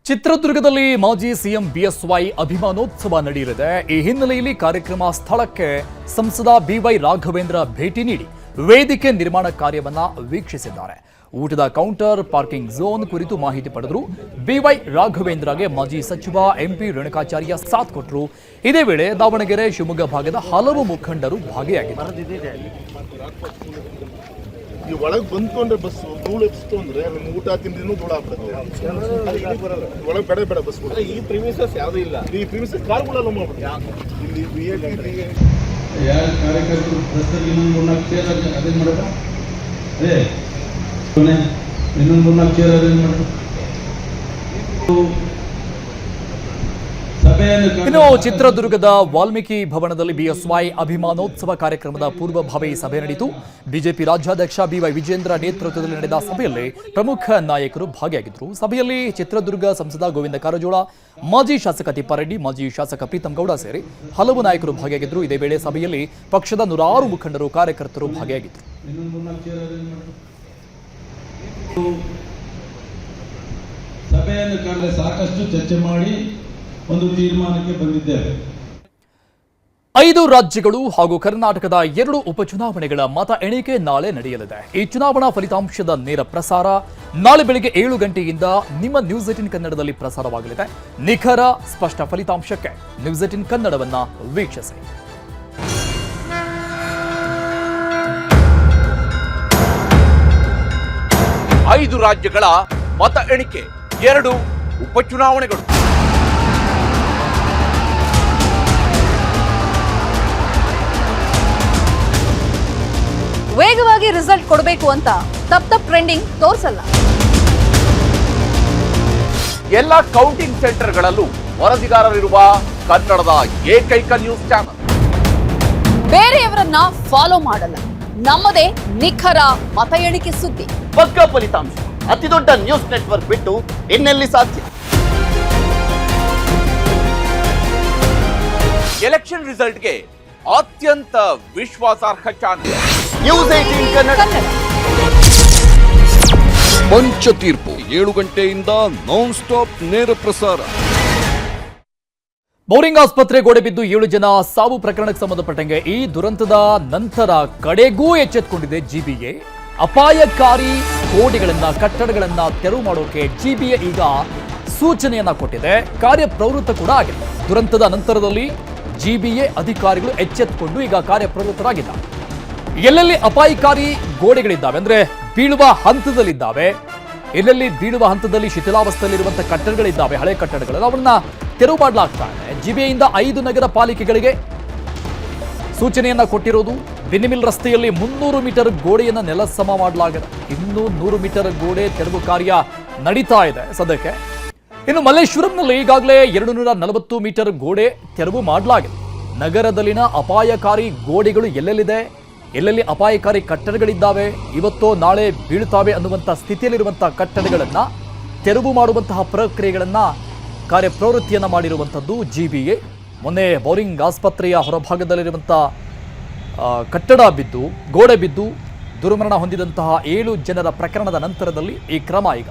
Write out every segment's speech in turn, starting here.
ಚಿತ್ರದುರ್ಗದಲ್ಲಿ ಮಾಜಿ CM BSY ಅಭಿಮಾನೋತ್ಸವ ನಡೆಯಲಿದೆ. ಈ ಹಿನ್ನೆಲೆಯಲ್ಲಿ ಕಾರ್ಯಕ್ರಮ ಸ್ಥಳಕ್ಕೆ ಸಂಸದ ಬಿವೈ ರಾಘವೇಂದ್ರ ಭೇಟಿ ನೀಡಿ ವೇದಿಕೆ ನಿರ್ಮಾಣ ಕಾರ್ಯವನ್ನ ವೀಕ್ಷಿಸಿದ್ದಾರೆ. ಊಟದ ಕೌಂಟರ್, ಪಾರ್ಕಿಂಗ್ ಝೋನ್ ಕುರಿತು ಮಾಹಿತಿ ಪಡೆದರು. ಬಿವೈ ರಾಘವೇಂದ್ರಗೆ ಮಾಜಿ ಸಚಿವ ಎಂಪಿ ರೇಣುಕಾಚಾರ್ಯ ಸಾಥ್ ಕೊಟ್ಟರು. ಇದೇ ವೇಳೆ ದಾವಣಗೆರೆ, ಶಿವಮೊಗ್ಗ ಭಾಗದ ಹಲವು ಮುಖಂಡರು ಭಾಗಿಯಾಗಿದ್ದರು. ಈ ಒಳಗೆ ಬಂದ್ಕೊಂಡ್ರೆ ಬಸ್ ಧೂಳು ಎಪ್ಸ್ತು ಅಂದ್ರೆ ನಿಮ್ಗೆ ಊಟ ತಿಂಡಿನೂ ಧೂಳು ಆಗ್ಬಿಡುತ್ತೆ. ಒಳಗೆ ಬೇಡ ಬೇಡ ಬಸ್ ಈ ಪ್ರಿಮಿಸಸ್ ಯಾವುದೂ ಇಲ್ಲ. ಈ ಪ್ರಿಮಿಸಸ್ ಕಾರ್ಗಳಲ್ಲ ಮಾಡ್ಬಿಟ್ಟು ಇಲ್ಲಿ ಯಾರು ಕಾರ್ಯಕರ್ತರು ರಸ್ತೆಗೆ ಇನ್ನೊಂದು 3-4 ಚೇರ್ ಅದೇನು ಮಾಡೋದು, ಅದೇ ಇನ್ನೊಂದು 3-4 ಚೇರ್ ಅದೇನು ಮಾಡೋದು. ಇನ್ನು ಚಿತ್ರದುರ್ಗದ ವಾಲ್ಮೀಕಿ ಭವನದಲ್ಲಿ ಬಿಎಸ್ವೈ ಅಭಿಮಾನೋತ್ಸವ ಕಾರ್ಯಕ್ರಮದ ಪೂರ್ವಭಾವಿ ಸಭೆ ನಡೆಯಿತು. ಬಿಜೆಪಿ ರಾಜ್ಯಾಧ್ಯಕ್ಷ ಬಿವೈ ವಿಜೇಂದ್ರ ನೇತೃತ್ವದಲ್ಲಿ ನಡೆದ ಸಭೆಯಲ್ಲಿ ಪ್ರಮುಖ ನಾಯಕರು ಭಾಗಿಯಾಗಿದ್ದರು. ಸಭೆಯಲ್ಲಿ ಚಿತ್ರದುರ್ಗ ಸಂಸದ ಗೋವಿಂದ ಕಾರಜೋಳ, ಮಾಜಿ ಶಾಸಕ ತಿಪ್ಪಾರೆಡ್ಡಿ, ಮಾಜಿ ಶಾಸಕ ಪ್ರೀತಂ ಗೌಡ ಸೇರಿ ಹಲವು ನಾಯಕರು ಭಾಗಿಯಾಗಿದ್ದರು. ಇದೇ ವೇಳೆ ಸಭೆಯಲ್ಲಿ ಪಕ್ಷದ 106 ಮುಖಂಡರು, ಕಾರ್ಯಕರ್ತರು ಭಾಗಿಯಾಗಿದ್ದರು. ಸಭೆಯನ್ನು ಕರೆದು ಸಾಕಷ್ಟು ಚರ್ಚೆ ಮಾಡಿ ಒಂದು ತೀರ್ಮಾನಕ್ಕೆ ಬಂದಿದ್ದೇವೆ. 5 ರಾಜ್ಯಗಳು ಹಾಗೂ ಕರ್ನಾಟಕದ 2 ಉಪಚುನಾವಣೆಗಳ ಮತ ಎಣಿಕೆ ನಾಳೆ ನಡೆಯಲಿದೆ. ಈ ಚುನಾವಣಾ ಫಲಿತಾಂಶದ ನೇರ ಪ್ರಸಾರ ನಾಳೆ ಬೆಳಗ್ಗೆ 7 ಗಂಟೆಯಿಂದ ನಿಮ್ಮ ನ್ಯೂಸ್ 18 ಕನ್ನಡದಲ್ಲಿ ಪ್ರಸಾರವಾಗಲಿದೆ. ನಿಖರ ಸ್ಪಷ್ಟ ಫಲಿತಾಂಶಕ್ಕೆ ನ್ಯೂಸ್ 18 ಕನ್ನಡವನ್ನ ವೀಕ್ಷಿಸಿ. 5 ರಾಜ್ಯಗಳ ಮತ ಎಣಿಕೆ, 2 ಉಪಚುನಾವಣೆಗಳು. ವೇಗವಾಗಿ ರಿಸಲ್ಟ್ ಕೊಡಬೇಕು ಅಂತ ತಪ್ಪ ಟ್ರೆಂಡಿಂಗ್ ತೋರಿಸಲ್ಲ. ಎಲ್ಲ ಕೌಂಟಿಂಗ್ ಸೆಂಟರ್ಗಳಲ್ಲೂ ವರದಿಗಾರರಿರುವ ಕನ್ನಡದ ಏಕೈಕ ನ್ಯೂಸ್ ಚಾನಲ್. ಬೇರೆಯವರನ್ನ ಫಾಲೋ ಮಾಡಲ್ಲ. ನಮ್ಮದೇ ನಿಖರ ಮತ ಎಣಿಕೆ ಸುದ್ದಿ. ಪಕ್ಕಾ ಫಲಿತಾಂಶ ಅತಿ ದೊಡ್ಡ ನ್ಯೂಸ್ ನೆಟ್ವರ್ಕ್ ಬಿಟ್ಟು ಇನ್ನೆಲ್ಲಿ ಸಾಧ್ಯ. ಎಲೆಕ್ಷನ್ ರಿಸಲ್ಟ್ಗೆ ಅತ್ಯಂತ ವಿಶ್ವಾಸಾರ್ಹ ಚಾನಲ್ ನ್ಯೂಸ್ 18 ಕನ್ನಡ. ಪಂಚ ತೀರ್ಪು 7 ಗಂಟೆಯಿಂದ ನಾನ್ ಸ್ಟಾಪ್ ನೇರ ಪ್ರಸಾರ. ಬೌರಿಂಗ್ ಆಸ್ಪತ್ರೆ ಗೋಡೆ ಬಿದ್ದು 7 ಜನ ಸಾವು ಪ್ರಕರಣಕ್ಕೆ ಸಂಬಂಧಪಟ್ಟಂಗೆ ಈ ದುರಂತದ ನಂತರ ಕಡೆಗೂ ಎಚ್ಚೆತ್ತುಕೊಂಡಿದೆ ಜಿಬಿಎ. ಅಪಾಯಕಾರಿ ಗೋಡೆಗಳನ್ನ, ಕಟ್ಟಡಗಳನ್ನ ತೆರವು ಮಾಡೋಕೆ ಜಿಬಿಎ ಈಗ ಸೂಚನೆಯನ್ನ ಕೊಟ್ಟಿದೆ. ಕಾರ್ಯಪ್ರವೃತ್ತ ಕೂಡ ಆಗಿದೆ. ದುರಂತದ ನಂತರದಲ್ಲಿ ಜಿಬಿಎ ಅಧಿಕಾರಿಗಳು ಎಚ್ಚೆತ್ತುಕೊಂಡು ಈಗ ಕಾರ್ಯಪ್ರವೃತ್ತರಾಗಿದ್ದಾರೆ. ಎಲ್ಲೆಲ್ಲಿ ಅಪಾಯಕಾರಿ ಗೋಡೆಗಳಿದ್ದಾವೆ ಅಂದ್ರೆ ಬೀಳುವ ಹಂತದಲ್ಲಿದ್ದಾವೆ, ಎಲ್ಲೆಲ್ಲಿ ಬೀಳುವ ಹಂತದಲ್ಲಿ ಶಿಥಿಲಾವಸ್ಥೆಯಲ್ಲಿರುವಂತಹ ಕಟ್ಟಡಗಳಿದ್ದಾವೆ, ಹಳೆ ಕಟ್ಟಡಗಳು, ಅವನ್ನ ತೆರವು ಮಾಡಲಾಗ್ತಾ ಇದೆ. ಜಿಬಿಎಯಿಂದ 5 ನಗರ ಪಾಲಿಕೆಗಳಿಗೆ ಸೂಚನೆಯನ್ನ ಕೊಟ್ಟಿರೋದು. ಬಿನ್ನಿಮಿಲ್ ರಸ್ತೆಯಲ್ಲಿ 300 ಮೀಟರ್ ಗೋಡೆಯನ್ನ ನೆಲಸಮ ಮಾಡಲಾಗಿದೆ. ಇನ್ನೂ 100 ಮೀಟರ್ ಗೋಡೆ ತೆರವು ಕಾರ್ಯ ನಡೀತಾ ಇದೆ ಸದ್ಯಕ್ಕೆ. ಇನ್ನು ಮಲ್ಲೇಶ್ವರಂನಲ್ಲಿ ಈಗಾಗಲೇ 240 ಮೀಟರ್ ಗೋಡೆ ತೆರವು ಮಾಡಲಾಗಿದೆ. ನಗರದಲ್ಲಿನ ಅಪಾಯಕಾರಿ ಗೋಡೆಗಳು ಎಲ್ಲೆಲ್ಲಿದೆ, ಎಲ್ಲೆಲ್ಲಿ ಅಪಾಯಕಾರಿ ಕಟ್ಟಡಗಳಿದ್ದಾವೆ, ಇವತ್ತೋ ನಾಳೆ ಬೀಳುತ್ತಾವೆ ಅನ್ನುವಂಥ ಸ್ಥಿತಿಯಲ್ಲಿರುವಂತಹ ಕಟ್ಟಡಗಳನ್ನ ತೆರವು ಮಾಡುವಂತಹ ಪ್ರಕ್ರಿಯೆಗಳನ್ನ ಕಾರ್ಯಪ್ರವೃತ್ತಿಯನ್ನ ಮಾಡಿರುವಂಥದ್ದು ಜಿಬಿಎ. ಮೊನ್ನೆ ಬೌರಿಂಗ್ ಆಸ್ಪತ್ರೆಯ ಹೊರಭಾಗದಲ್ಲಿರುವಂಥ ಕಟ್ಟಡ ಬಿದ್ದು, ಗೋಡೆ ಬಿದ್ದು ದುರ್ಮರಣ ಹೊಂದಿದಂತಹ 7 ಜನರ ಪ್ರಕರಣದ ನಂತರದಲ್ಲಿ ಈ ಕ್ರಮ. ಈಗ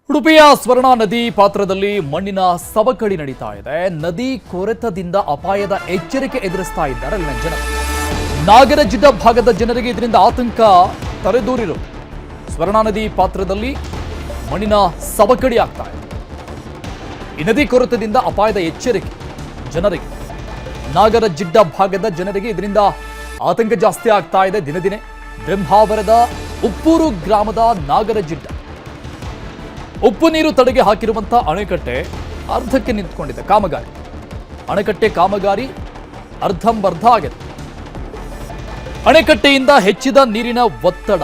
ಉಡುಪಿಯ ಸ್ವರ್ಣಾ ನದಿ ಪಾತ್ರದಲ್ಲಿ ಮಣ್ಣಿನ ಸವಕಳಿ ನಡೀತಾ ಇದೆ. ನದಿ ಕೊರೆತದಿಂದ ಅಪಾಯದ ಎಚ್ಚರಿಕೆ ಎದುರಿಸ್ತಾ ಇದ್ದಾರೆ ಅಲ್ಲಿನ ಜನರು. ನಾಗರಜಿಡ್ಡ ಭಾಗದ ಜನರಿಗೆ ಇದರಿಂದ ಆತಂಕ ತಲೆದೂರಿರುವುದು. ಸ್ವರ್ಣಾ ನದಿ ಪಾತ್ರದಲ್ಲಿ ಮಣ್ಣಿನ ಸವಕಳಿ ಆಗ್ತಾ ಇದೆ. ಈ ನದಿ ಕೊರೆತದಿಂದ ಅಪಾಯದ ಎಚ್ಚರಿಕೆ ಜನರಿಗೆ. ನಾಗರಜಿಡ್ಡ ಭಾಗದ ಜನರಿಗೆ ಇದರಿಂದ ಆತಂಕ ಜಾಸ್ತಿ ಆಗ್ತಾ ಇದೆ ದಿನೇ ದಿನೇ. ಬ್ರಹ್ಮಾವರದ ಉಪ್ಪೂರು ಗ್ರಾಮದ ನಾಗರಜಿಡ್ಡ ಉಪ್ಪು ನೀರು ತಡೆಗೆ ಹಾಕಿರುವಂತಹ ಅಣೆಕಟ್ಟೆ ಅರ್ಧಕ್ಕೆ ನಿಂತುಕೊಂಡಿದೆ. ಕಾಮಗಾರಿ, ಅಣೆಕಟ್ಟೆ ಕಾಮಗಾರಿ ಅರ್ಧಂಬರ್ಧ ಆಗಿದೆ. ಅಣೆಕಟ್ಟೆಯಿಂದ ಹೆಚ್ಚಿದ ನೀರಿನ ಒತ್ತಡ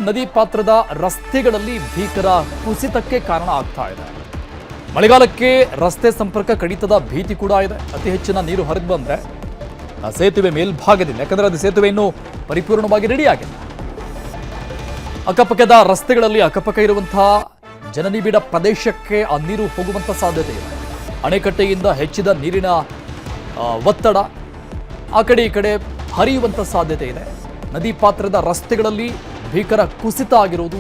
ನದಿ ಪಾತ್ರದ ರಸ್ತೆಗಳಲ್ಲಿ ಭೀಕರ ಕುಸಿತಕ್ಕೆ ಕಾರಣ ಆಗ್ತಾ ಇದೆ. ಮಳೆಗಾಲಕ್ಕೆ ರಸ್ತೆ ಸಂಪರ್ಕ ಕಡಿತದ ಭೀತಿ ಕೂಡ ಇದೆ. ಅತಿ ಹೆಚ್ಚಿನ ನೀರು ಹೊರಗೆ ಬಂದ್ರೆ ಆ ಸೇತುವೆ ಮೇಲ್ಭಾಗದಿಂದ, ಯಾಕಂದ್ರೆ ಅದು ಸೇತುವೆ ಇನ್ನೂ ಪರಿಪೂರ್ಣವಾಗಿ ರೆಡಿ ಆಗಿಲ್ಲ. ಅಕ್ಕಪಕ್ಕದ ರಸ್ತೆಗಳಲ್ಲಿ ಅಕ್ಕಪಕ್ಕ ಇರುವಂತಹ ಜನನಿಬಿಡ ಪ್ರದೇಶಕ್ಕೆ ಆ ನೀರು ಹೋಗುವಂತ ಸಾಧ್ಯತೆ ಇದೆ. ಅಣೆಕಟ್ಟೆಯಿಂದ ಹೆಚ್ಚಿದ ನೀರಿನ ಒತ್ತಡ ಆ ಕಡೆ ಈ ಕಡೆ ಹರಿಯುವಂತ ಸಾಧ್ಯತೆ ಇದೆ. ನದಿ ಪಾತ್ರದ ರಸ್ತೆಗಳಲ್ಲಿ ಭೀಕರ ಕುಸಿತ ಆಗಿರುವುದು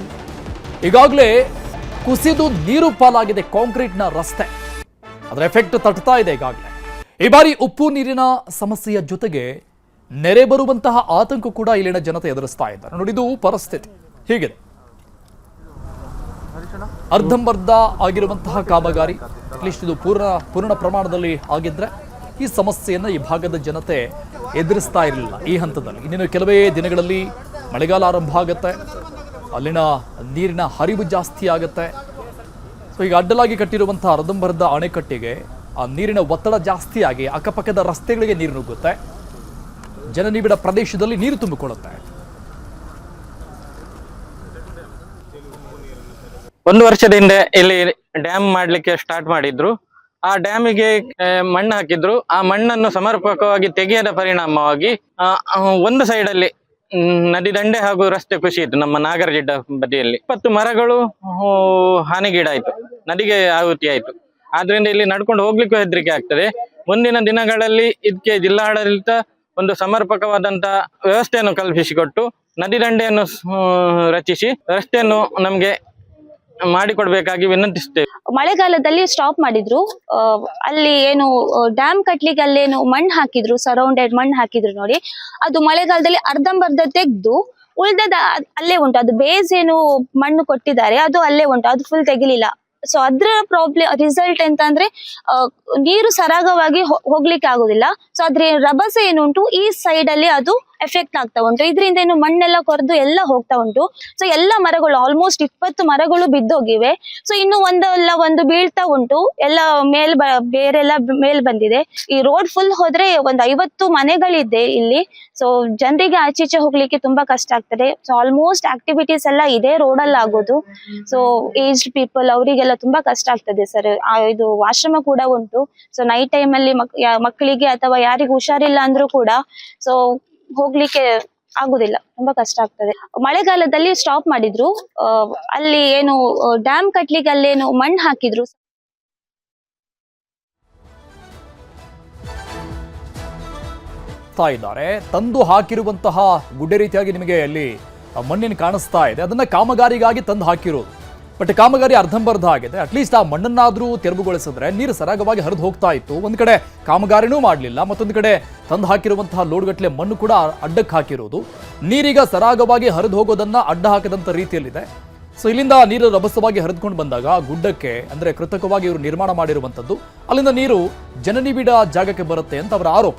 ಈಗಾಗಲೇ ಕುಸಿದು ನೀರು ಪಾಲಾಗಿದೆ ಕಾಂಕ್ರೀಟ್ನ ರಸ್ತೆ. ಅದರ ಎಫೆಕ್ಟ್ ತಟ್ತಾ ಇದೆ ಈಗಾಗಲೇ. ಈ ಬಾರಿ ಉಪ್ಪು ನೀರಿನ ಸಮಸ್ಯೆಯ ಜೊತೆಗೆ ನೆರೆ ಬರುವಂತಹ ಆತಂಕ ಕೂಡ ಇಲ್ಲಿನ ಜನತೆ ಎದುರಿಸ್ತಾ ಇದ್ದಾರೆ. ನೋಡಿ, ಇದು ಪರಿಸ್ಥಿತಿ ಹೀಗಿದೆ. ಅರ್ಧಂಬರ್ಧ ಆಗಿರುವಂತಹ ಕಾಮಗಾರಿ, ಅಟ್ಲೀಸ್ಟ್ ಇದು ಪೂರ್ಣ ಪ್ರಮಾಣದಲ್ಲಿ ಆಗಿದ್ರೆ ಈ ಸಮಸ್ಯೆಯನ್ನು ಈ ಭಾಗದ ಜನತೆ ಎದುರಿಸ್ತಾ ಇರಲಿಲ್ಲ ಈ ಹಂತದಲ್ಲಿ. ಇನ್ನೇನು ಕೆಲವೇ ದಿನಗಳಲ್ಲಿ ಮಳೆಗಾಲ ಆರಂಭ ಆಗುತ್ತೆ, ಅಲ್ಲಿನ ನೀರಿನ ಹರಿವು ಜಾಸ್ತಿ ಆಗುತ್ತೆ. ಸೊ ಈಗ ಅಡ್ಡಲಾಗಿ ಕಟ್ಟಿರುವಂತಹ ಅರ್ಧಂಬರ್ಧ ಅಣೆಕಟ್ಟಿಗೆ ಆ ನೀರಿನ ಒತ್ತಡ ಜಾಸ್ತಿ ಆಗಿ ಅಕ್ಕಪಕ್ಕದ ರಸ್ತೆಗಳಿಗೆ ನೀರು ನುಗ್ಗುತ್ತೆ, ಜನನಿಬಿಡ ಪ್ರದೇಶದಲ್ಲಿ ನೀರು ತುಂಬಿಕೊಳ್ಳುತ್ತೆ. ಒಂದು ವರ್ಷದ ಹಿಂದೆ ಇಲ್ಲಿ ಡ್ಯಾಮ್ ಮಾಡ್ಲಿಕ್ಕೆ ಸ್ಟಾರ್ಟ್ ಮಾಡಿದ್ರು. ಆ ಡ್ಯಾಮಿಗೆ ಮಣ್ಣು ಹಾಕಿದ್ರು. ಆ ಮಣ್ಣನ್ನು ಸಮರ್ಪಕವಾಗಿ ತೆಗೆಯದ ಪರಿಣಾಮವಾಗಿ ಒಂದು ಸೈಡಲ್ಲಿ ನದಿ ದಂಡೆ ಹಾಗೂ ರಸ್ತೆ ಕುಸಿಯಿತು. ನಮ್ಮ ನಾಗರಜಿಡ್ಡ ಬದಿಯಲ್ಲಿ 20 ಮರಗಳು ಹಾನಿಗೀಡಾಯ್ತು, ನದಿಗೆ ಆಹುತಿ ಆಯ್ತು. ಆದ್ರಿಂದ ಇಲ್ಲಿ ನಡ್ಕೊಂಡು ಹೋಗ್ಲಿಕ್ಕೂ ಹೆದರಿಕೆ ಆಗ್ತದೆ. ಮುಂದಿನ ದಿನಗಳಲ್ಲಿ ಇದಕ್ಕೆ ಜಿಲ್ಲಾಡಳಿತ ಒಂದು ಸಮರ್ಪಕವಾದಂತ ವ್ಯವಸ್ಥೆಯನ್ನು ಕಲ್ಪಿಸಿಕೊಟ್ಟು ನದಿ ದಂಡೆಯನ್ನು ರಚಿಸಿ ರಸ್ತೆಯನ್ನು ನಮ್ಗೆ ಮಾಡಿಕೊಡ್ಬೇಕಾಗಿ ವಿನಂತಿಸ್ತೇವೆ. ಮಳೆಗಾಲದಲ್ಲಿ ಸ್ಟಾಪ್ ಮಾಡಿದ್ರು. ಅಲ್ಲಿ ಏನು ಡ್ಯಾಮ್ ಕಟ್ಲಿಕ್ಕೆ ಅಲ್ಲೇನು ಮಣ್ಣು ಹಾಕಿದ್ರು, ಸರೌಂಡೆಡ್ ಮಣ್ಣು ಹಾಕಿದ್ರು ನೋಡಿ. ಅದು ಮಳೆಗಾಲದಲ್ಲಿ ಅರ್ಧಂಬರ್ಧ ತೆಗ್ದು ಉಳ್ದದ ಅಲ್ಲೇ ಉಂಟು. ಅದು ಬೇಸ್ ಏನು ಮಣ್ಣು ಕೊಟ್ಟಿದ್ದಾರೆ ಅದು ಅಲ್ಲೇ ಉಂಟು, ಅದು ಫುಲ್ ತೆಗಿಲಿಲ್ಲ. ಸೊ ಅದ್ರ ರಿಸಲ್ಟ್ ಎಂತ ಅಂದ್ರೆ ನೀರು ಸರಾಗವಾಗಿ ಹೋಗ್ಲಿಕ್ಕೆ ಆಗುದಿಲ್ಲ. ಸೊ ಅದ್ರ ರಭಸ ಏನುಂಟು ಈ ಸೈಡ್ ಅಲ್ಲಿ ಅದು ಎಫೆಕ್ಟ್ ಆಗ್ತಾ ಉಂಟು. ಇದರಿಂದ ಏನು ಮಣ್ಣೆಲ್ಲ ಕೊರೆದು ಎಲ್ಲ ಹೋಗ್ತಾ ಉಂಟು. ಸೊ ಎಲ್ಲ ಮರಗಳು ಆಲ್ಮೋಸ್ಟ್ 20 ಮರಗಳು ಬಿದ್ದೋಗಿವೆ. ಸೊ ಇನ್ನು ಒಂದು ಬೀಳ್ತಾ ಉಂಟು. ಎಲ್ಲ ಬೇರೆಲ್ಲ ಮೇಲ್ ಬಂದಿದೆ. ಈ ರೋಡ್ ಫುಲ್ ಹೋದ್ರೆ ಒಂದು 50 ಮನೆಗಳಿದೆ ಇಲ್ಲಿ. ಸೊ ಜನರಿಗೆ ಆಚೀಚೆ ಹೋಗ್ಲಿಕ್ಕೆ ತುಂಬಾ ಕಷ್ಟ ಆಗ್ತದೆ. ಸೊ ಆಲ್ಮೋಸ್ಟ್ ಆಕ್ಟಿವಿಟೀಸ್ ಎಲ್ಲ ಇದೇ ರೋಡ್ ಅಲ್ಲಿ ಆಗೋದು. ಸೊ ಏಜ್ಡ್ ಪೀಪಲ್ ಅವರಿಗೆಲ್ಲ ತುಂಬಾ ಕಷ್ಟ ಆಗ್ತದೆ ಸರ್. ಇದು ಆಶ್ರಮ ಕೂಡ ಉಂಟು. ಸೊ ನೈಟ್ ಟೈಮ್ ಅಲ್ಲಿ ಮಕ್ಕಳಿಗೆ ಅಥವಾ ಯಾರಿಗೂ ಹುಷಾರಿಲ್ಲ ಅಂದ್ರೂ ಕೂಡ ಸೊ ಹೋಗ್ಲಿಕ್ಕೆ ಆಗುದಿಲ್ಲ, ತುಂಬಾ ಕಷ್ಟ ಆಗ್ತದೆ. ಮಳೆಗಾಲದಲ್ಲಿ ಸ್ಟಾಪ್ ಮಾಡಿದ್ರು. ಅಲ್ಲಿ ಏನು ಡ್ಯಾಮ್ ಕಟ್ಲಿಕ್ಕೆ ಅಲ್ಲೇನು ಮಣ್ಣು ಹಾಕಿದ್ರು. ಇದ್ದಾರೆ ತಂದು ಹಾಕಿರುವಂತಹ ಗುಡ್ಡೆ ರೀತಿಯಾಗಿ ನಿಮಗೆ ಅಲ್ಲಿ ಮಣ್ಣಿನ ಕಾಣಿಸ್ತಾ ಇದೆ. ಅದನ್ನ ಕಾಮಗಾರಿಗಾಗಿ ತಂದು ಹಾಕಿರೋದು. ಬಟ್ ಕಾಮಗಾರಿ ಅರ್ಧಂಬರ್ಧ ಆಗಿದೆ. ಅಟ್ಲೀಸ್ಟ್ ಆ ಮಣ್ಣನ್ನಾದ್ರೂ ತೆರವುಗೊಳಿಸಿದ್ರೆ ನೀರು ಸರಾಗವಾಗಿ ಹರಿದು ಹೋಗ್ತಾ ಇತ್ತು. ಒಂದು ಕಡೆ ಕಾಮಗಾರಿನೂ ಮಾಡಲಿಲ್ಲ, ಮತ್ತೊಂದು ಕಡೆ ತಂದು ಹಾಕಿರುವಂತಹ ಲೋಡ್ಗಟ್ಟಲೆ ಮಣ್ಣು ಕೂಡ ಅಡ್ಡಕ್ಕೆ ಹಾಕಿರೋದು. ನೀರೀಗ ಸರಾಗವಾಗಿ ಹರಿದು ಹೋಗೋದನ್ನ ಅಡ್ಡ ಹಾಕದಂತ ರೀತಿಯಲ್ಲಿದೆ. ಸೊ ಇಲ್ಲಿಂದ ನೀರು ರಭಸವಾಗಿ ಹರಿದುಕೊಂಡು ಬಂದಾಗ ಗುಡ್ಡಕ್ಕೆ ಅಂದ್ರೆ ಕೃತಕವಾಗಿ ಇವರು ನಿರ್ಮಾಣ ಮಾಡಿರುವಂಥದ್ದು, ಅಲ್ಲಿಂದ ನೀರು ಜನನಿಬಿಡ ಜಾಗಕ್ಕೆ ಬರುತ್ತೆ ಅಂತ ಅವರ ಆರೋಪ.